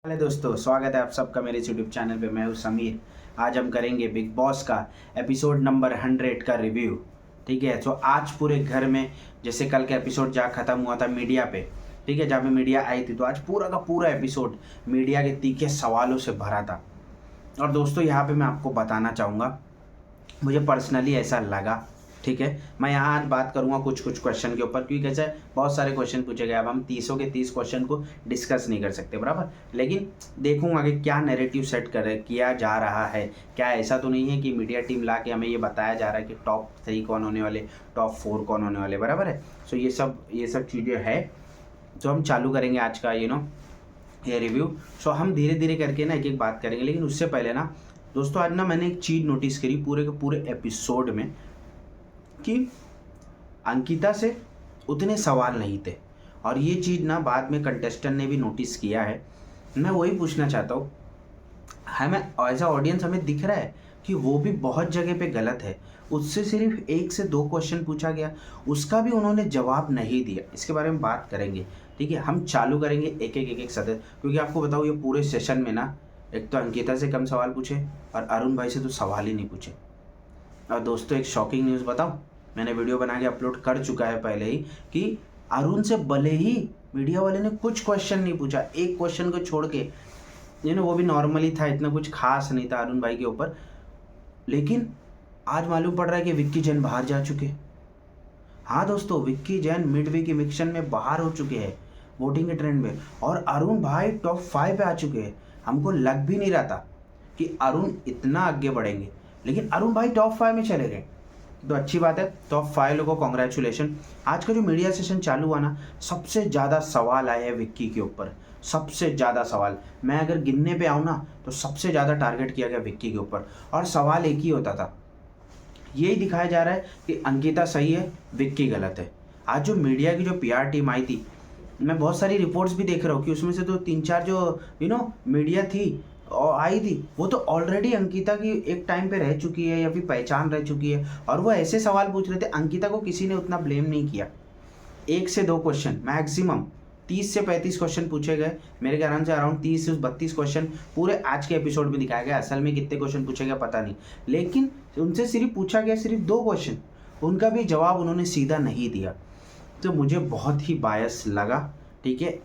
Hello दोस्तों, स्वागत है आप सबका मेरे यूट्यूब चैनल पे। मैं हूँ समीर। आज हम करेंगे बिग बॉस का एपिसोड नंबर 100 का रिव्यू। ठीक है, तो आज पूरे घर में, जैसे कल का एपिसोड जहाँ ख़त्म हुआ था मीडिया पे, ठीक है, जहाँ पे मीडिया आई थी, तो आज पूरा का पूरा एपिसोड मीडिया के तीखे सवालों से भरा था। और दोस्तों, यहाँ पे मैं आपको बताना चाहूँगा, मुझे पर्सनली ऐसा लगा। ठीक है, मैं यहाँ आज बात करूँगा कुछ कुछ क्वेश्चन के ऊपर, क्योंकि कैसे बहुत सारे क्वेश्चन पूछे गए। अब हम 30 के 30 क्वेश्चन को डिस्कस नहीं कर सकते बराबर, लेकिन देखूंगा कि क्या नैरेटिव सेट किया जा रहा है। क्या ऐसा तो नहीं है कि मीडिया टीम ला के हमें ये बताया जा रहा है कि टॉप 3 कौन होने वाले, टॉप 4 कौन होने वाले, बराबर है। सो ये सब चीज़ें है। तो हम चालू करेंगे आज का ये रिव्यू। सो हम धीरे धीरे करके ना एक एक बात करेंगे, लेकिन उससे पहले ना दोस्तों, आज ना मैंने एक चीज़ नोटिस करी पूरे के पूरे एपिसोड में, कि अंकिता से उतने सवाल नहीं थे। और ये चीज़ ना बाद में कंटेस्टेंट ने भी नोटिस किया है। मैं वही पूछना चाहता हूँ, हमें एज अ ऑडियंस हमें दिख रहा है कि वो भी बहुत जगह पे गलत है। उससे सिर्फ 1 से 2 क्वेश्चन पूछा गया, उसका भी उन्होंने जवाब नहीं दिया। इसके बारे में बात करेंगे। ठीक है, हम चालू करेंगे एक एक सदस्य, क्योंकि आपको बताऊँ ये पूरे सेशन में ना, एक तो अंकिता से कम सवाल पूछे और अरुण भाई से तो सवाल ही नहीं पूछे। और दोस्तों, एक शॉकिंग न्यूज़ बताऊँ, मैंने वीडियो बना के अपलोड कर चुका है पहले ही, कि अरुण से भले ही मीडिया वाले ने कुछ क्वेश्चन नहीं पूछा, एक क्वेश्चन को छोड़ के, वो भी नॉर्मली था, इतना कुछ खास नहीं था अरुण भाई के ऊपर, लेकिन आज मालूम पड़ रहा है कि विक्की जैन बाहर जा चुके। हाँ दोस्तों, Vicky Jain mid week eviction में बाहर हो चुके हैं वोटिंग के ट्रेंड में, और अरुण भाई टॉप 5 पे आ चुके हैं। हमको लग भी नहीं रहा था कि अरुण इतना आगे बढ़ेंगे, लेकिन अरुण भाई टॉप 5 में चले गए, तो अच्छी बात है। टॉप 5 लोगों को कॉन्ग्रेचुलेशन। आज का जो मीडिया सेशन चालू हुआ ना, सबसे ज़्यादा सवाल आए हैं विक्की के ऊपर, सबसे ज़्यादा सवाल। मैं अगर गिनने पे आऊँ ना, तो सबसे ज़्यादा टारगेट किया गया विक्की के ऊपर, और सवाल एक ही होता था, यही दिखाया जा रहा है कि अंकिता सही है, विक्की गलत है। आज जो मीडिया की जो पीआर टीम आई थी, मैं बहुत सारी रिपोर्ट्स भी देख रहा हूँ कि उसमें से तो 3-4 जो मीडिया थी और आई थी, वो तो ऑलरेडी अंकिता की एक टाइम पे रह चुकी है या फिर पहचान रह चुकी है, और वो ऐसे सवाल पूछ रहे थे। अंकिता को किसी ने उतना ब्लेम नहीं किया। 1 से 2 क्वेश्चन मैक्सिमम, 30 से 35 क्वेश्चन पूछे गए। मेरे ख्याल से अराउंड 30 से 32 क्वेश्चन पूरे आज के एपिसोड में दिखाया गया। असल में कितने क्वेश्चन पूछे गए पता नहीं, लेकिन उनसे सिर्फ पूछा गया सिर्फ 2 क्वेश्चन, उनका भी जवाब उन्होंने सीधा नहीं दिया। तो मुझे बहुत ही बायस लगा। ठीक है,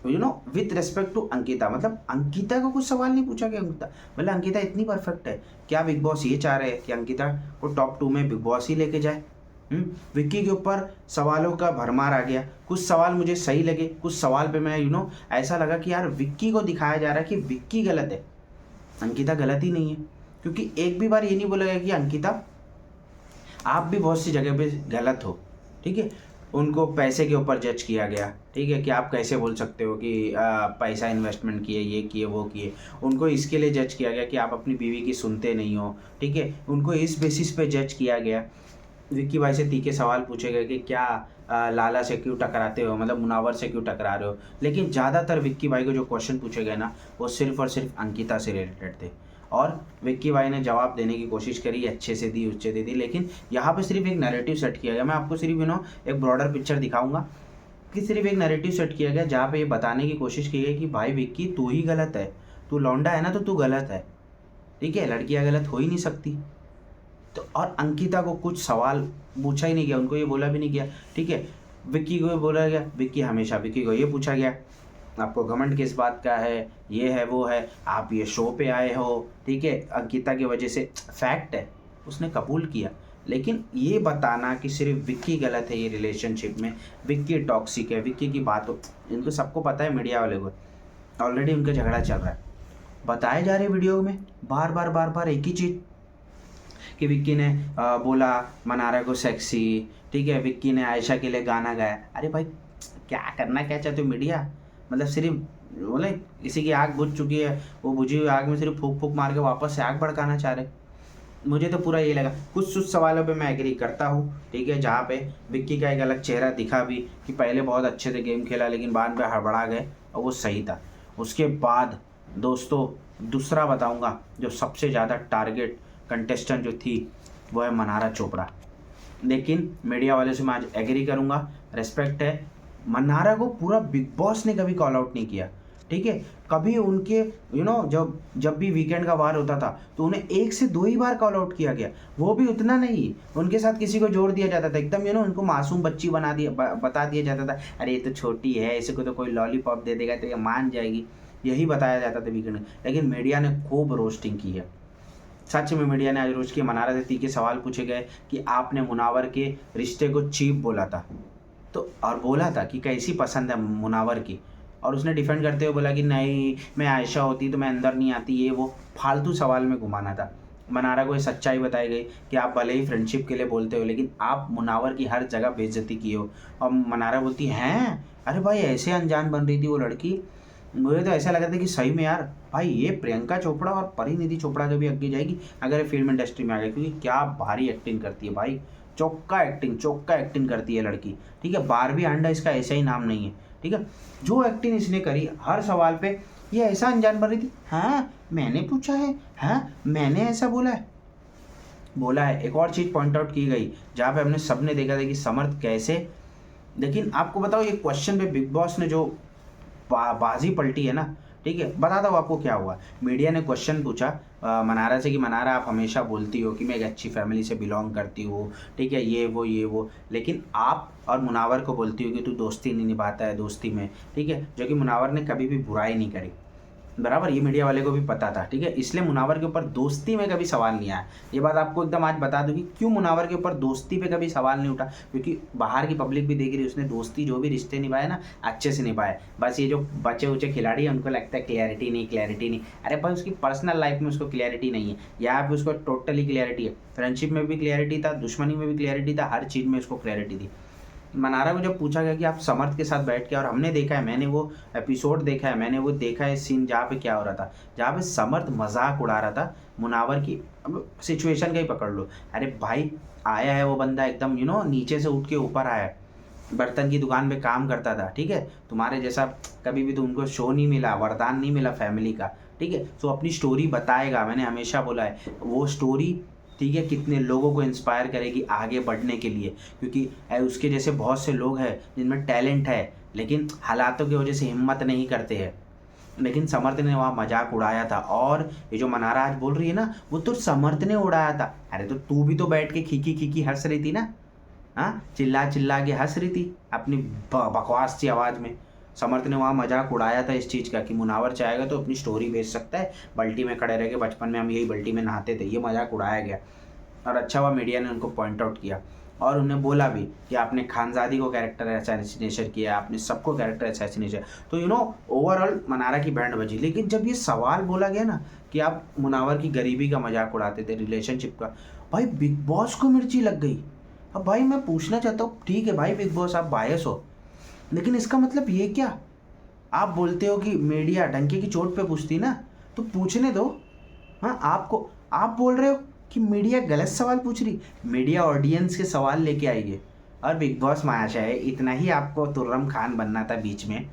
विथ रिस्पेक्ट टू अंकिता, मतलब अंकिता को कुछ सवाल नहीं पूछा गया। मतलब अंकिता इतनी परफेक्ट है, क्या बिग बॉस ये चाह रहे हैं कि अंकिता को टॉप 2 में बिग बॉस ही लेके जाए? विक्की के ऊपर सवालों का भरमार आ गया। कुछ सवाल मुझे सही लगे, कुछ सवाल पे मैं ऐसा लगा कि यार विक्की को दिखाया जा रहा है कि विक्की गलत है, अंकिता गलत ही नहीं है। क्योंकि एक भी बार ये नहीं बोला गया कि अंकिता आप भी बहुत सी जगह पे गलत हो। ठीक है, उनको पैसे के ऊपर जज किया गया। ठीक है, कि आप कैसे बोल सकते हो कि पैसा इन्वेस्टमेंट किए, ये किए, वो किए। उनको इसके लिए जज किया गया कि आप अपनी बीवी की सुनते नहीं हो। ठीक है, उनको इस बेसिस पे जज किया गया। विक्की भाई से तीखे सवाल पूछे गए कि क्या लाला से क्यों टकराते हो, मतलब मुनावर से क्यों टकरा रहे हो। लेकिन ज़्यादातर विक्की भाई को जो क्वेश्चन पूछे गए ना, वो सिर्फ और सिर्फ अंकिता से रिलेटेड थे, और विक्की भाई ने जवाब देने की कोशिश करी, अच्छे से दी, अच्छे से दी। लेकिन यहाँ पे सिर्फ एक नैरेटिव सेट किया गया। मैं आपको सिर्फ एक ब्रॉडर पिक्चर दिखाऊंगा, कि सिर्फ एक नैरेटिव सेट किया गया जहाँ पे ये बताने की कोशिश की गई कि भाई विक्की तू ही गलत है, तू लौंडा है ना तो तू गलत है। ठीक है, लड़कियाँ गलत हो ही नहीं सकती। तो और अंकिता को कुछ सवाल पूछा ही नहीं गया, उनको ये बोला भी नहीं गया। ठीक है, विक्की को बोला गया, विक्की को ये पूछा गया, आपको घमंड किस बात का है, ये है वो है, आप ये शो पे आए हो। ठीक है, अंकिता की वजह से, फैक्ट है, उसने कबूल किया। लेकिन ये बताना कि सिर्फ विक्की गलत है ये रिलेशनशिप में, विक्की टॉक्सिक है, विक्की की बात हो, इनको सबको पता है, मीडिया वाले को ऑलरेडी उनका झगड़ा चल रहा है। बताए जा रहे वीडियो में बार बार एक ही चीज़, कि विक्की ने बोला मनारा को सेक्सी। ठीक है, विक्की ने आयशा के लिए गाना गाया। अरे भाई, क्या करना क्या चाहते हो मीडिया? मतलब सिर्फ बोले किसी की आग बुझ चुकी है, वो बुझी हुई आग में सिर्फ फूक फूक मार के वापस से आग भड़काना चाह रहे। मुझे तो पूरा ये लगा। कुछ सवालों पे मैं एग्री करता हूँ। ठीक है, जहाँ पे विक्की का एक अलग चेहरा दिखा भी, कि पहले बहुत अच्छे से गेम खेला लेकिन बाद में हड़बड़ा गए, और वो सही था। उसके बाद दोस्तों, दूसरा बताऊँगा, जो सबसे ज़्यादा टारगेट कंटेस्टेंट जो थी, वो है मनारा चोपड़ा। लेकिन मीडिया वाले से मैं आज एग्री करूँगा, रेस्पेक्ट है। मनारा को पूरा बिग बॉस ने कभी कॉल आउट नहीं किया। ठीक है। कभी उनके जब जब भी वीकेंड का वार होता था तो उन्हें 1 से 2 ही बार कॉल आउट किया गया, वो भी उतना नहीं। उनके साथ किसी को जोड़ दिया जाता था एकदम, उनको मासूम बच्ची बता दिया जाता था, अरे ये तो छोटी है, इसे को तो कोई लॉलीपॉप दे देगा तो ये मान जाएगी, यही बताया जाता था वीकेंड में। लेकिन मीडिया ने खूब रोस्टिंग की है, सच में मीडिया ने आज रोस्ट किया। मनारा दत्ती के सवाल पूछे गए कि आपने मुनावर के रिश्ते को चीप बोला था, तो और बोला था कि कैसी पसंद है मुनावर की, और उसने डिफेंड करते हुए बोला कि नहीं, मैं आयशा होती तो मैं अंदर नहीं आती, ये वो फालतू सवाल में घुमाना था। मनारा को ये सच्चाई बताई गई कि आप भले ही फ्रेंडशिप के लिए बोलते हो, लेकिन आप मुनावर की हर जगह बेइज्जती की हो। और मनारा बोलती हैं, अरे भाई ऐसे अनजान बन रही थी वो लड़की, मुझे तो ऐसा लग रहा था कि सही में यार भाई ये प्रियंका चोपड़ा और परिणीति चोपड़ा के भी आगे जाएगी अगर ये फिल्म इंडस्ट्री में आ गई, क्योंकि क्या भारी एक्टिंग करती है भाई, चौका एक्टिंग करती है लड़की, ठीक है। बारबी आंडा इसका ऐसा ही नाम नहीं है, ठीक है। जो एक्टिंग इसने करी हर सवाल पे, ये ऐसा अनजान बन रही थी, हाँ मैंने पूछा है, हाँ मैंने ऐसा बोला है। एक और चीज़ पॉइंट आउट की गई जहाँ पे हमने सबने देखा था कि समर्थ कैसे, लेकिन आपको बताओ ये क्वेश्चन पे बिग बॉस ने जो बाजी पलटी है ना, ठीक है, बताता हूँ आपको क्या हुआ। मीडिया ने क्वेश्चन पूछा मनारा से कि मनारा आप हमेशा बोलती हो कि मैं एक अच्छी फैमिली से बिलोंग करती हूँ, ठीक है, ये वो, लेकिन आप और मुनावर को बोलती हो कि तू दोस्ती नहीं निभाता है दोस्ती में, ठीक है, जो कि मुनावर ने कभी भी बुराई नहीं करी, बराबर, ये मीडिया वाले को भी पता था, ठीक है। इसलिए मुनावर के ऊपर दोस्ती में कभी सवाल नहीं आया। ये बात आपको एकदम आज बता दूं कि क्यों मुनावर के ऊपर दोस्ती पे कभी सवाल नहीं उठा, क्योंकि बाहर की पब्लिक भी देख रही, उसने दोस्ती जो भी रिश्ते निभाए ना अच्छे से निभाए। बस ये जो बचे उचे खिलाड़ी हैं उनको लगता है क्लैरिटी नहीं, अरे भाई उसकी पर्सनल लाइफ में उसको क्लैरिटी नहीं है, यहाँ पे उसको टोटली क्लैरिटी है। फ्रेंडशिप में भी क्लैरिटी था, दुश्मनी में भी क्लैरिटी था, हर चीज़ में उसको क्लैरिटी थी। मनारा को जब पूछा गया कि आप समर्थ के साथ बैठ के, और हमने देखा है, मैंने वो एपिसोड देखा है, मैंने वो देखा है सीन जहाँ पे क्या हो रहा था, जहाँ पे समर्थ मजाक उड़ा रहा था मुनावर की, अब सिचुएशन का ही पकड़ लो, अरे भाई आया है वो बंदा एकदम नीचे से उठ के ऊपर आया है, बर्तन की दुकान पे काम करता था, ठीक है, तुम्हारे जैसा कभी भी तो उनको शो नहीं मिला, वरदान नहीं मिला फैमिली का, ठीक है, तो अपनी स्टोरी बताएगा, मैंने हमेशा बोला है वो स्टोरी, ठीक है, कितने लोगों को इंस्पायर करेगी आगे बढ़ने के लिए, क्योंकि उसके जैसे बहुत से लोग हैं जिनमें टैलेंट है लेकिन हालातों की वजह से हिम्मत नहीं करते हैं। लेकिन समर्थ ने वहाँ मजाक उड़ाया था, और ये जो मनारा आज बोल रही है ना, वो तो समर्थ ने उड़ाया था। अरे तो तू भी तो बैठ के खीखी हंस रही थी ना, हाँ, चिल्ला के हंस रही थी अपनी बकवास सी आवाज़ में। समर्थ ने वहाँ मजाक उड़ाया था इस चीज़ का कि मुनावर चाहेगा तो अपनी स्टोरी भेज सकता है, बल्टी में खड़े रह के, बचपन में हम यही बल्टी में नहाते थे, ये मजाक उड़ाया गया। और अच्छा हुआ मीडिया ने उनको पॉइंट आउट किया, और उन्हें बोला भी कि आपने खानजादी को कैरेक्टर असैसिनेशन किया, आपने सबको कैरेक्टर असैसिनेशन, तो ओवरऑल मनारा की बैंड बजी। लेकिन जब ये सवाल बोला गया ना कि आप मुनावर की गरीबी का मजाक उड़ाते थे, रिलेशनशिप का, भाई बिग बॉस को मिर्ची लग गई। अब भाई मैं पूछना चाहता हूँ, ठीक है भाई बिग बॉस आप बायस हो, लेकिन इसका मतलब ये क्या, आप बोलते हो कि मीडिया डंके की चोट पे पूछती ना, तो पूछने दो। हाँ, आप बोल रहे हो कि मीडिया गलत सवाल पूछ रही, मीडिया ऑडियंस के सवाल लेके आई है। और बिग बॉस महाशय है, इतना ही आपको तुर्रम खान बनना था बीच में,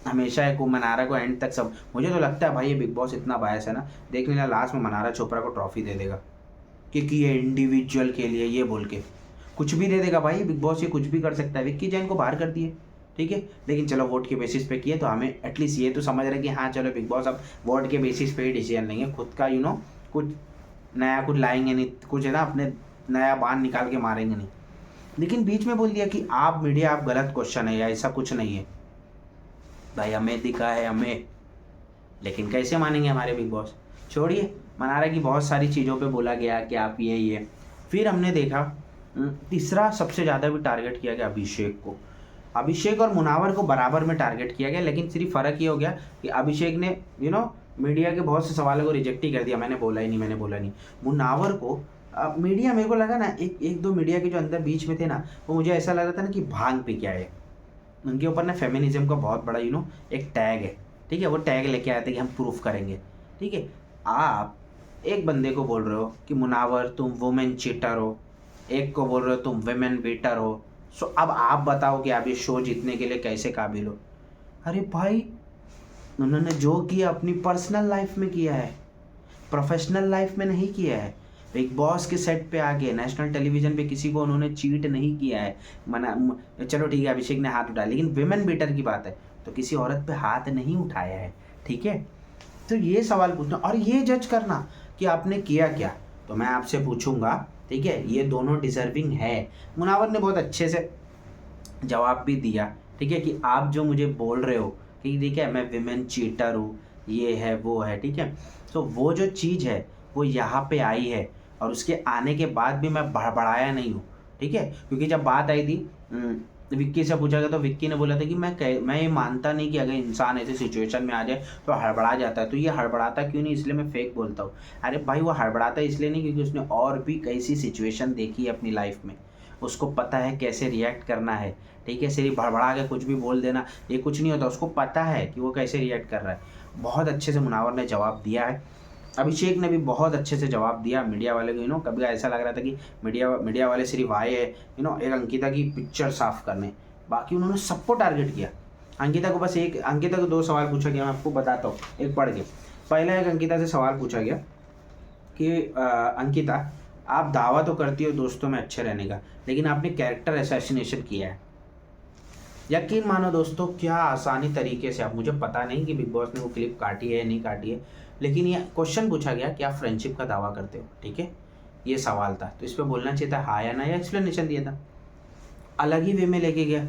हमेशा को मनारा को एंड तक सब, मुझे तो लगता है भाई ये बिग बॉस इतना बायस है ना, देख लेना लास्ट में मनारा चोपड़ा को ट्रॉफी दे देगा, क्योंकि ये इंडिविजुअल के लिए ये बोल के कुछ भी दे देगा भाई बिग बॉस, ये कुछ भी कर सकता है। विक्की जैन को बाहर कर दिए, ठीक है, लेकिन चलो वोट के बेसिस पे किए तो हमें एटलीस्ट ये तो समझ रहे कि हाँ चलो बिग बॉस अब वोट के बेसिस पे ही डिसीजन लेंगे, खुद का कुछ नया कुछ लाएंगे नहीं, कुछ है ना अपने नया बाण निकाल के मारेंगे नहीं। लेकिन बीच में बोल दिया कि आप मीडिया आप गलत क्वेश्चन है या ऐसा कुछ नहीं है। भाई हमें दिखा है हमें, लेकिन कैसे मानेंगे हमारे बिग बॉस। छोड़िए, मनारा की बहुत सारी चीज़ों पे बोला गया कि आप ये फिर हमने देखा तीसरा सबसे ज़्यादा भी टारगेट किया गया अभिषेक को। अभिषेक और मुनावर को बराबर में टारगेट किया गया, लेकिन सिर्फ फ़र्क ये हो गया कि अभिषेक ने मीडिया के बहुत से सवालों को रिजेक्ट ही कर दिया, मैंने बोला नहीं। मुनावर को मीडिया, मेरे को लगा ना एक दो मीडिया के जो अंदर बीच में थे ना, वो मुझे ऐसा लग रहा था ना कि भांग पी के आए, उनके ऊपर ना फेमिनिज्म का बहुत बड़ा एक टैग है, ठीक है, वो टैग लेके आए थे कि हम प्रूफ करेंगे, ठीक है। आप एक बंदे को बोल रहे हो कि मुनावर तुम वुमेन चीटर हो, एक को बोल रहे हो तुम वुमेन बीटर हो, सो अब आप बताओ कि आप ये शो जीतने के लिए कैसे काबिल हो। अरे भाई उन्होंने जो किया अपनी पर्सनल लाइफ में किया है, प्रोफेशनल लाइफ में नहीं किया है। बिग बॉस के सेट पे आके नेशनल टेलीविजन पे किसी को उन्होंने चीट नहीं किया है। चलो ठीक है अभिषेक ने हाथ उठाया, लेकिन विमेन बीटर की बात है तो किसी औरत पे हाथ नहीं उठाया है, ठीक है। तो ये सवाल पूछना और ये जज करना कि आपने किया क्या। तो मैं आपसे पूछूंगा, ठीक है, ये दोनों डिजर्विंग है। मुनावर ने बहुत अच्छे से जवाब भी दिया, ठीक है, कि आप जो मुझे बोल रहे हो कि ठीक है मैं विमेन चीटर हूँ, ये है वो है, ठीक है, तो वो जो चीज़ है वो यहाँ पे आई है और उसके आने के बाद भी मैं बढ़ाया नहीं हूँ, ठीक है। क्योंकि जब बात आई थी विक्की से पूछा गया तो विक्की ने बोला था कि मैं ये मानता नहीं कि अगर इंसान ऐसे सिचुएशन में आ जाए तो हड़बड़ा जाता है। तो ये हड़बड़ाता क्यों नहीं, इसलिए मैं फेक बोलता हूँ। अरे भाई वो हड़बड़ाता इसलिए नहीं क्योंकि उसने और भी कई सी सिचुएशन देखी है अपनी लाइफ में, उसको पता है कैसे रिएक्ट करना है, ठीक है। सिर्फ भड़बड़ा के कुछ भी बोल देना ये कुछ नहीं होता, उसको पता है कि वो कैसे रिएक्ट कर रहा है। बहुत अच्छे से मुनावर ने जवाब दिया है। अभिषेक ने भी बहुत अच्छे से जवाब दिया मीडिया वाले को। कभी ऐसा लग रहा था कि मीडिया वाले सिर्फ आए हैं एक अंकिता की पिक्चर साफ करने, बाकी उन्होंने सबको टारगेट किया। अंकिता को 2 सवाल पूछा गया, मैं आपको बताता हूँ एक पढ़ के। पहला एक अंकिता से सवाल पूछा गया कि अंकिता आप दावा तो करती हो दोस्तों में अच्छे रहने का, लेकिन आपने कैरेक्टर असैसिनेशन किया है। यकीन मानो दोस्तों क्या आसानी तरीके से, आप मुझे पता नहीं कि बिग बॉस ने वो क्लिप काटी है या नहीं काटी है, लेकिन ये क्वेश्चन पूछा गया कि आप फ्रेंडशिप का दावा करते हो, ठीक है, ये सवाल था। तो इस पर बोलना चाहिए था हाँ या ना, या एक्सप्लेनेशन दिया था। अलग ही वे में लेके गया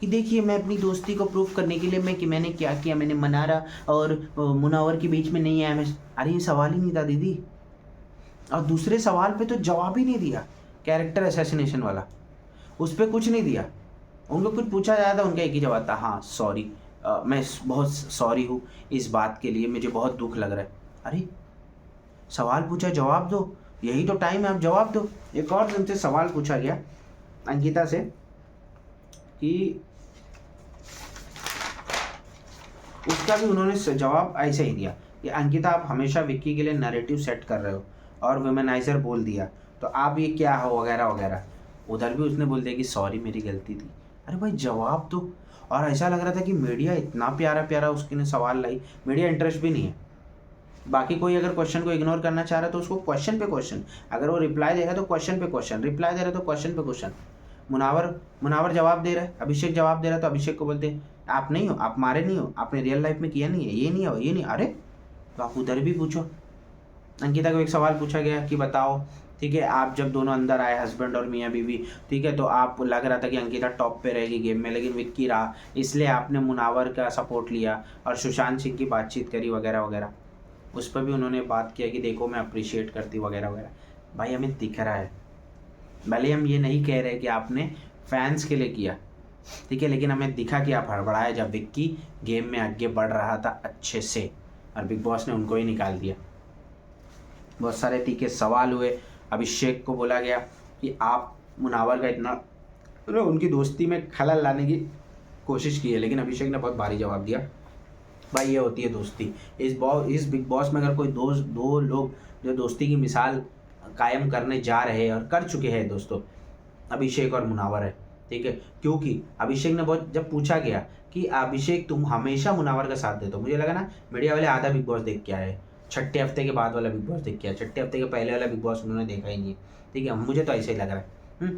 कि देखिए मैं अपनी दोस्ती को प्रूव करने के लिए कि मैंने क्या किया, मैंने मनारा और मुनावर के बीच में नहीं आया मैं। अरे ये सवाल ही नहीं था दीदी। और दूसरे सवाल पे तो जवाब ही नहीं दिया, कैरेक्टर असैसिनेशन वाला, उस पर कुछ नहीं दिया। उनको कुछ पूछा जाता उनका एक ही जवाब था, हाँ सॉरी, मैं बहुत सॉरी हूँ इस बात के लिए, मुझे बहुत दुख लग रहा है। अरे सवाल पूछा जवाब दो, यही तो टाइम है, आप जवाब दो। एक और उनसे सवाल पूछा गया अंकिता से कि उसका भी उन्होंने जवाब ऐसे ही दिया कि अंकिता आप हमेशा विक्की के लिए नैरेटिव सेट कर रहे हो और वुमेनाइजर बोल दिया, तो आप ये क्या हो वगैरह वगैरह। उधर भी उसने बोल दिया कि सॉरी मेरी गलती थी। अरे भाई जवाब दो। और ऐसा लग रहा था कि मीडिया इतना प्यारा प्यारा उसके ने सवाल लाई, मीडिया इंटरेस्ट भी नहीं है। बाकी कोई अगर क्वेश्चन को इग्नोर करना चाह रहा है तो उसको क्वेश्चन पे क्वेश्चन, अगर वो रिप्लाई दे रहा है तो क्वेश्चन पे क्वेश्चन, रिप्लाई दे रहा है तो क्वेश्चन पे क्वेश्चन। मुनावर जवाब दे रहा है, अभिषेक जवाब दे रहा है तो अभिषेक को बोलते हैं आप नहीं हो, आप मारे नहीं हो, आपने रियल लाइफ में किया नहीं है, ये नहीं हो, ये नहीं। अरे तो आप उधर भी पूछो। अंकिता को एक सवाल पूछा गया कि बताओ, ठीक है, आप जब दोनों अंदर आए हस्बैंड और मियाँ बीवी, ठीक है, तो आप लग रहा था कि अंकिता टॉप पे रहेगी गेम में, लेकिन विक्की रहा, इसलिए आपने मुनावर का सपोर्ट लिया और सुशांत सिंह की बातचीत करी वगैरह वगैरह। उस पर भी उन्होंने बात किया कि देखो मैं अप्रिशिएट करती वगैरह वगैरह। भाई हमें दिख रहा है, भले हम ये नहीं कह रहे कि आपने फैंस के लिए किया, ठीक है, लेकिन हमें दिखा कि आप हड़बड़ाए जब विक्की गेम में आगे बढ़ रहा था अच्छे से, और बिग बॉस ने उनको ही निकाल दिया। बहुत सारे तीखे सवाल हुए। अभिषेक को बोला गया कि आप मुनावर का इतना उनकी दोस्ती में खलल लाने की कोशिश की है, लेकिन अभिषेक ने बहुत भारी जवाब दिया, भाई ये होती है दोस्ती। इस बिग बॉस में अगर कोई दो लोग जो दोस्ती की मिसाल कायम करने जा रहे हैं और कर चुके हैं दोस्तों, अभिषेक और मुनावर है, ठीक है। क्योंकि अभिषेक ने बहुत जब पूछा गया कि अभिषेक तुम हमेशा मुनावर का साथ देते हो, मुझे लगा ना मीडिया वाले आधा बिग बॉस देख के आए, 6ठे हफ्ते के बाद वाला बिग बॉस देख के आए, 6ठे हफ्ते के पहले वाला बिग बॉस उन्होंने देखा ही नहीं है, ठीक है, मुझे तो ऐसे ही लग रहा है।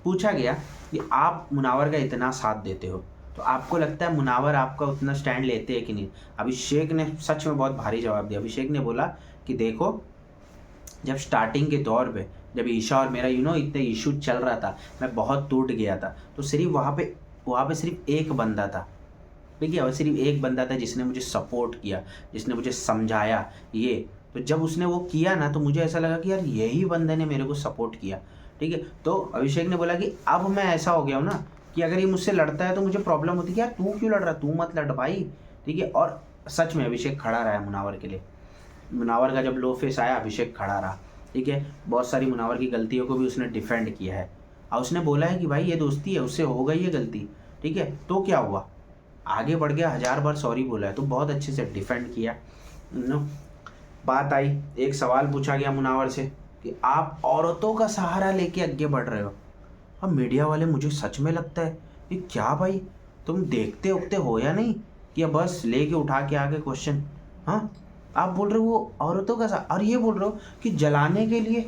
पूछा गया कि आप मुनावर का इतना साथ देते हो तो आपको लगता है मुनावर आपका उतना स्टैंड लेते हैं कि नहीं। अभिषेक ने सच में बहुत भारी जवाब दिया। अभिषेक ने बोला कि देखो जब स्टार्टिंग के दौर पे जब ईशा और मेरा इतने इशू चल रहा था, मैं बहुत टूट गया था, तो सिर्फ वहाँ पे सिर्फ एक बंदा था, ठीक है, और सिर्फ एक बंदा था जिसने मुझे सपोर्ट किया, जिसने मुझे समझाया। ये तो जब उसने वो किया ना तो मुझे ऐसा लगा कि यार यही बंदे ने मेरे को सपोर्ट किया, ठीक है। तो अभिषेक ने बोला कि अब मैं ऐसा हो गया हूँ ना कि अगर ये मुझसे लड़ता है तो मुझे प्रॉब्लम होती है कि यार तू क्यों लड़ रहा, तू मत लड़ भाई, ठीक है। और सच में अभिषेक खड़ा रहा है मुनावर के लिए। मुनावर का जब लो फेस आया अभिषेक खड़ा रहा, ठीक है। बहुत सारी मुनावर की गलतियों को भी उसने डिफेंड किया है और उसने बोला है कि भाई ये दोस्ती है, उससे हो गई है गलती, ठीक है, तो क्या हुआ, आगे बढ़ गया, 1000 बार सॉरी बोला है, तो बहुत अच्छे से डिफेंड किया। बात आई, एक सवाल पूछा गया मुनावर से कि आप औरतों का सहारा लेके आगे बढ़ रहे हो। अब मीडिया वाले, मुझे सच में लगता है कि क्या भाई तुम देखते उगते हो या नहीं कि बस लेके उठा के आगे क्वेश्चन। हाँ आप बोल रहे हो वो औरतों का और ये बोल रहे हो कि जलाने के लिए,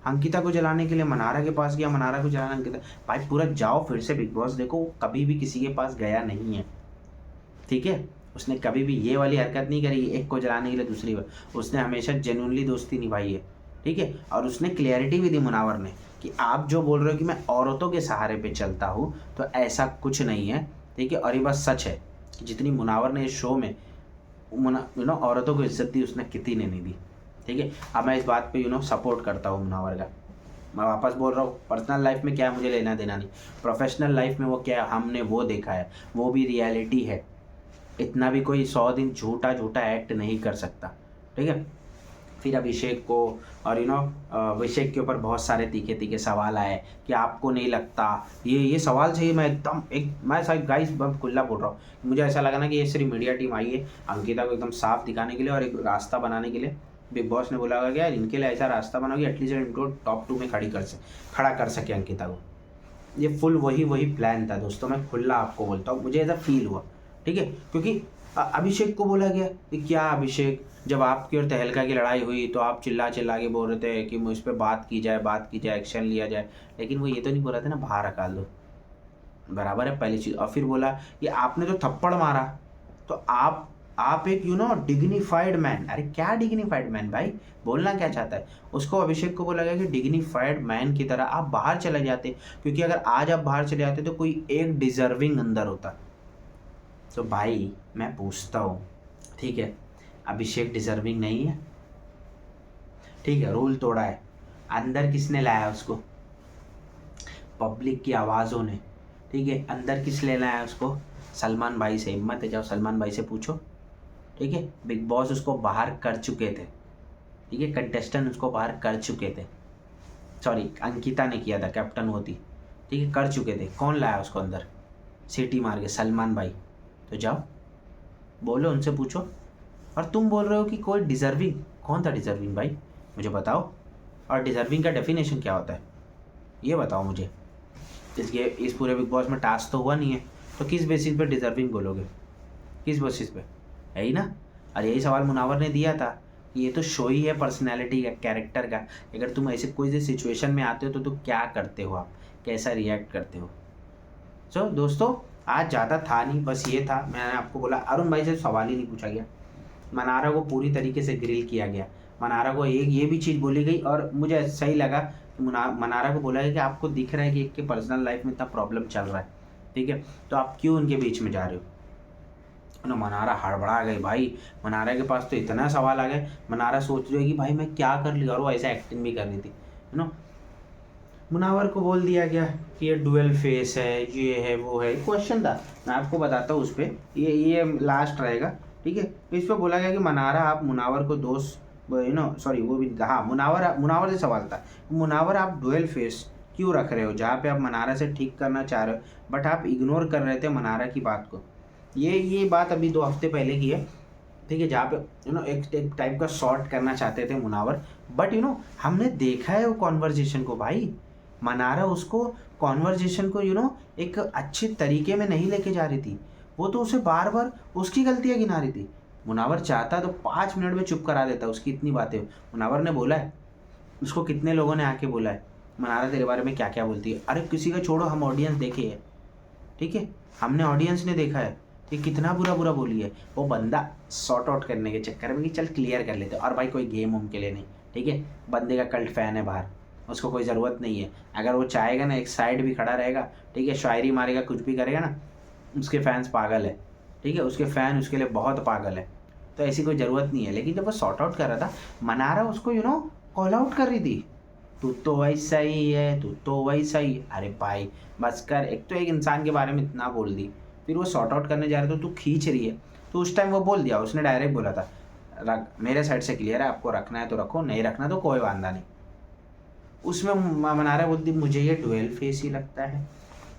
अंकिता को जलाने के लिए मनारा के पास गया, मनारा को जलाना अंकिता। भाई पूरा जाओ फिर से बिग बॉस देखो, वो कभी भी किसी के पास गया नहीं है, ठीक है। उसने कभी भी ये वाली हरकत नहीं करी एक को जलाने के लिए दूसरी बार, उसने हमेशा जेन्युइनली दोस्ती निभाई है, ठीक है। और उसने क्लियरिटी भी दी मुनावर ने कि आप जो बोल रहे हो कि मैं औरतों के सहारे पे चलता हूँ, तो ऐसा कुछ नहीं है, ठीक है। और ये बात सच है कि जितनी मुनावर ने इस शो में औरतों को इज्जत दी उसने कितनी ने नहीं दी, ठीक है। अब मैं इस बात पे सपोर्ट करता हूँ मुनावर का। मैं वापस बोल रहा हूँ, पर्सनल लाइफ में क्या मुझे लेना देना नहीं, प्रोफेशनल लाइफ में वो क्या हमने वो देखा है, वो भी रियलिटी है। इतना भी कोई 100 दिन झूठा झूठा एक्ट नहीं कर सकता, ठीक है। फिर अभिषेक को और अभिषेक के ऊपर बहुत सारे तीखे तीखे सवाल आए कि आपको नहीं लगता ये सवाल से ही मैं मैं शायद गाइस बहुत खुला बोल रहा हूँ, मुझे ऐसा लगा ना कि ये सिर्फ मीडिया टीम आई है अंकिता को एकदम साफ दिखाने के लिए और एक रास्ता बनाने के लिए। बिग बॉस ने बोला होगा कि यार इनके लिए ऐसा रास्ता बनाओ कि एटलीस्ट इनको टॉप 2 में खड़ा कर सके अंकिता को। ये फुल वही प्लान था दोस्तों, मैं खुला आपको बोलता हूँ, मुझे ऐसा फील हुआ, ठीक है। क्योंकि अभिषेक को बोला गया कि क्या अभिषेक, जब आपकी और तहलका की लड़ाई हुई तो आप चिल्ला के बोल रहे थे कि मुझ पर बात की जाए एक्शन लिया जाए, लेकिन वो ये तो नहीं बोल रहे थे ना बाहर निकाल दो, बराबर है पहली चीज़। और फिर बोला कि आपने जो थप्पड़ मारा तो आप एक डिग्निफाइड मैन, अरे क्या डिग्निफाइड मैन भाई, बोलना क्या चाहता है। उसको अभिषेक को बोला गया कि डिग्निफाइड मैन की तरह आप बाहर चले जाते, क्योंकि अगर आज आप बाहर चले जाते तो कोई एक डिजर्विंग अंदर होता। तो भाई मैं पूछता हूँ, ठीक है, अभिषेक डिजर्विंग नहीं है, ठीक है, रूल तोड़ा है, अंदर किसने लाया उसको, पब्लिक की आवाज़ों ने, ठीक है। अंदर किस ले लाया उसको, सलमान भाई से। हिम्मत है जाओ सलमान भाई से पूछो, ठीक है। बिग बॉस उसको बाहर कर चुके थे, ठीक है, कंटेस्टेंट उसको बाहर कर चुके थे, सॉरी अंकिता ने किया था, कैप्टन होती, ठीक है, कर चुके थे। कौन लाया उसको अंदर, सीटी मार के, सलमान भाई। तो जाओ बोलो, उनसे पूछो। और तुम बोल रहे हो कि कोई डिजर्विंग, कौन था डिजर्विंग भाई, मुझे बताओ। और डिजर्विंग का डेफिनेशन क्या होता है ये बताओ मुझे। इस पूरे बिग बॉस में टास्क तो हुआ नहीं है, तो किस बेसिस पे डिजर्विंग बोलोगे, किस बेसिस पे, है ही ना। और यही सवाल मुनावर ने दिया था कि ये तो शो ही है पर्सनैलिटी का, कैरेक्टर का, अगर तुम ऐसे कोई से सिचुएशन में आते हो तो तुम क्या करते हो, आप कैसा रिएक्ट करते हो। सो दोस्तों आज ज़्यादा था नहीं, बस ये था, मैंने आपको बोला। अरुण भाई से सवाल ही नहीं पूछा गया, मनारा को पूरी तरीके से ग्रिल किया गया, मनारा को ये भी चीज़ बोली गई। और मुझे सही लगा कि मनारा को बोला गया कि आपको दिख रहा है कि एक के पर्सनल लाइफ में इतना प्रॉब्लम चल रहा है, ठीक है, तो आप क्यों उनके बीच में जा रहे हो ना। मनारा हड़बड़ा गई भाई, मनारा के पास तो इतना सवाल आ गए, मनारा सोच रही है कि भाई मैं क्या कर लिया, और वो ऐसा एक्टिंग भी कर रही थी, मुनावर को बोल दिया गया कि ये डुअल फेस है, ये है वो है, क्वेश्चन था, मैं आपको बताता हूँ उस पर, ये लास्ट रहेगा, ठीक है। इस पर बोला गया कि मनारा आप मुनावर को दोस्त सॉरी वो भी हाँ, मुनावर से सवाल था, मुनावर आप डुअल फेस क्यों रख रहे हो, जहाँ पे आप मनारा से ठीक करना चाह रहे हो बट आप इग्नोर कर रहे थे मनारा की बात को। ये बात अभी 2 हफ्ते पहले की है, ठीक है, जहाँ पे एक टाइप का शॉर्ट करना चाहते थे मुनावर, बट हमने देखा है वो कॉन्वर्जेशन को भाई, मनारा उसको कॉन्वर्जेशन को एक अच्छे तरीके में नहीं लेके जा रही थी, वो तो उसे बार बार उसकी गलतियाँ गिना रही थी। मुनावर चाहता तो 5 मिनट में चुप करा देता, उसकी इतनी बातें मुनावर ने बोला है, उसको कितने लोगों ने आके बोला है मनारा तेरे बारे में क्या क्या बोलती है। अरे किसी का छोड़ो, हम ऑडियंस देखे है, ठीक है, हमने ऑडियंस ने देखा है कि कितना बुरा बोली है। वो बंदा सॉर्ट आउट करने के चक्कर में कि चल क्लियर कर लेते, और भाई कोई गेम के लिए नहीं, ठीक है, बंदे का कल्ट फैन है बाहर, उसको कोई ज़रूरत नहीं है। अगर वो चाहेगा ना एक साइड भी खड़ा रहेगा, ठीक है, शायरी मारेगा, कुछ भी करेगा ना, उसके फैंस पागल है, ठीक है, उसके फ़ैन उसके लिए बहुत पागल है, तो ऐसी कोई ज़रूरत नहीं है। लेकिन जब वो सॉर्ट आउट कर रहा था, मनारा उसको कॉल आउट कर रही थी, तू तो वैसा ही है, तू तो वैसा ही। अरे भाई बस कर, एक तो एक इंसान के बारे में इतना बोल दी, फिर वो सॉर्ट आउट करने जा रहे तो तू खींच रही है। तो उस टाइम वो बोल दिया, उसने डायरेक्ट बोला था रख, मेरे साइड से क्लियर है, आपको रखना है तो रखो, नहीं रखना तो कोई वांदा नहीं। उसमें मनारा बोलती मुझे ये डुअल फेस ही लगता है,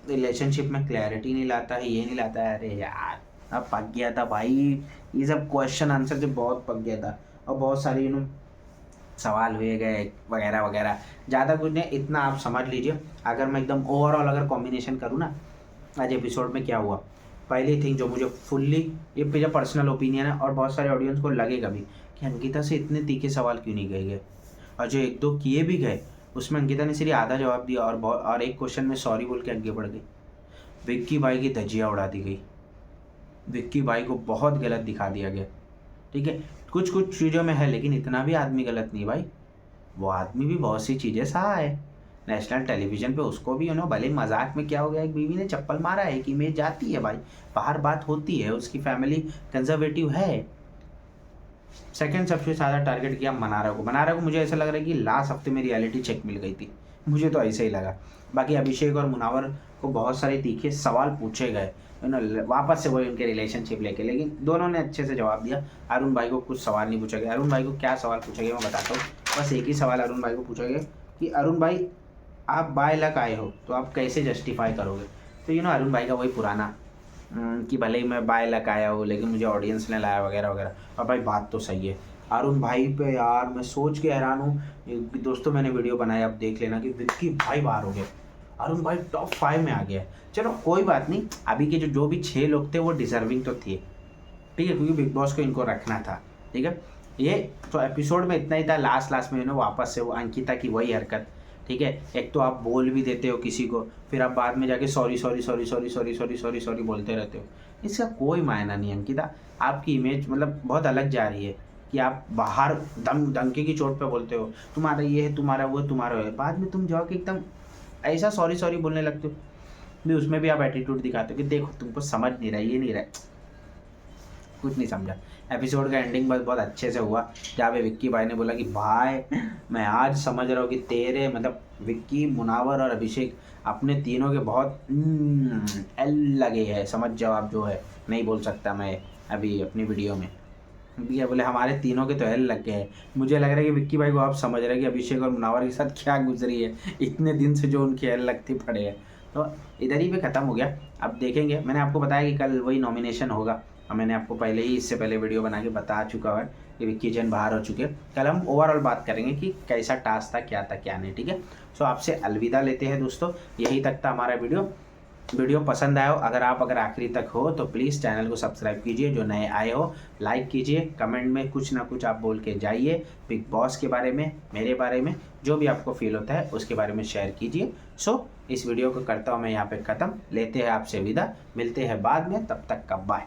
रिलेशनशिप में क्लैरिटी नहीं लाता है, ये नहीं लाता है। अरे यार अब पक गया था भाई, ये सब क्वेश्चन आंसर से बहुत पक गया था, और बहुत सारी सवाल हुए गए वगैरह वगैरह, ज़्यादा कुछ नहीं, इतना आप समझ लीजिए। अगर मैं एकदम ओवरऑल अगर कॉम्बिनेशन करूँ ना आज एपिसोड में क्या हुआ, पहली थिंग जो मुझे फुल्ली, ये मेरा पर्सनल ओपिनियन है और बहुत सारे ऑडियंस को लगेगा भी कि अंकिता से इतने तीखे सवाल क्यों नहीं गए, और जो 1-2 किए भी गए उसमें अंकिता ने सिर्फ आधा जवाब दिया, और एक क्वेश्चन में सॉरी बोल के आगे बढ़ गई। विक्की भाई की धजिया उड़ा दी गई, विक्की भाई को बहुत गलत दिखा दिया गया। ठीक है, कुछ कुछ चीज़ों में है, लेकिन इतना भी आदमी गलत नहीं भाई। वो आदमी भी बहुत सी चीज़ें सहा है। नेशनल टेलीविज़न पे उसको भी भले मजाक में क्या हो गया, एक बीवी ने चप्पल मारा है, कि इमेज जाती है भाई, बाहर बात होती है, उसकी फैमिली कंजर्वेटिव है। सेकंड सबसे ज़्यादा टारगेट किया मनारा को मुझे ऐसा लग रहा है कि लास्ट हफ्ते में रियलिटी चेक मिल गई थी, मुझे तो ऐसे ही लगा। बाकी अभिषेक और मुनावर को बहुत सारे तीखे सवाल पूछे गए वापस से वही उनके रिलेशनशिप लेके, लेकिन दोनों ने अच्छे से जवाब दिया। अरुण भाई को कुछ सवाल नहीं पूछा गया। अरुण भाई को क्या सवाल पूछा गया मैं बताता हूँ। बस एक ही सवाल अरुण भाई को पूछा गया कि अरुण भाई आप बाय लक आए हो तो आप कैसे जस्टिफाई करोगे। तो अरुण भाई का वही पुराना कि भले ही मैं बाय लक आया हूँ लेकिन मुझे ऑडियंस ने लाया वगैरह वगैरह। और भाई बात तो सही है अरुण भाई पे यार, मैं सोच के हैरान हूँ। दोस्तों मैंने वीडियो बनाया, आप देख लेना, कि विक्की भाई बाहर हो गए, अरुण भाई टॉप 5 में आ गया। चलो कोई बात नहीं, अभी के जो भी 6 लोग थे वो डिजर्विंग तो थे, ठीक है, क्योंकि बिग बॉस को इनको रखना था। ठीक है, ये तो एपिसोड में इतना ही था। लास्ट में वापस से वो अंकिता की वही हरकत, ठीक है, एक तो आप बोल भी देते हो किसी को, फिर आप बाद में जाके सॉरी बोलते रहते हो। इसका कोई मायना नहीं। अंकिता आपकी इमेज मतलब बहुत अलग जा रही है कि आप बाहर डंके की चोट पे बोलते हो तुम्हारा ये है, तुम्हारा वो है, तुम्हारा है, बाद में तुम जाओ कि एकदम ऐसा सॉरी बोलने लगते हो। भी उसमें भी आप एटीट्यूड दिखाते हो कि देखो तुमको समझ नहीं रहा, ये नहीं रहा, कुछ नहीं समझा। एपिसोड का एंडिंग बस बहुत अच्छे से हुआ, जहाँ पे विक्की भाई ने बोला कि भाई मैं आज समझ रहा हूँ कि तेरे मतलब विक्की, मुनावर और अभिषेक अपने तीनों के बहुत एल लगे हैं, समझ जाओ आप, जो है नहीं बोल सकता मैं अभी अपनी वीडियो में। भैया बोले हमारे तीनों के तो एल लग गए हैं। मुझे लग रहा है कि विक्की भाई को आप समझ रहे हैं कि अभिषेक और मुनावर के साथ क्या गुजरी है, इतने दिन से जो उनकी एल लगती पड़े हैं। तो इधर ही पे ख़त्म हो गया। अब देखेंगे, मैंने आपको बताया कि कल वही नॉमिनेशन होगा, और मैंने आपको पहले ही इससे पहले वीडियो बना के बता चुका है कि विक्की जैन बाहर हो चुके हैं। कल हम ओवरऑल बात करेंगे कि कैसा टास्क था, क्या था क्या नहीं। ठीक है, सो आपसे अलविदा लेते हैं दोस्तों, यही तक था हमारा वीडियो पसंद आया हो, अगर आखिरी तक हो तो प्लीज़ चैनल को सब्सक्राइब कीजिए, जो नए आए हो लाइक कीजिए, कमेंट में कुछ ना कुछ आप बोल के जाइए, बिग बॉस के बारे में, मेरे बारे में, जो भी आपको फील होता है उसके बारे में शेयर कीजिए। सो इस वीडियो को करता हूँ मैं यहाँ पे ख़त्म, लेते हैं आपसे विदा, मिलते हैं बाद में, तब तक का बाय।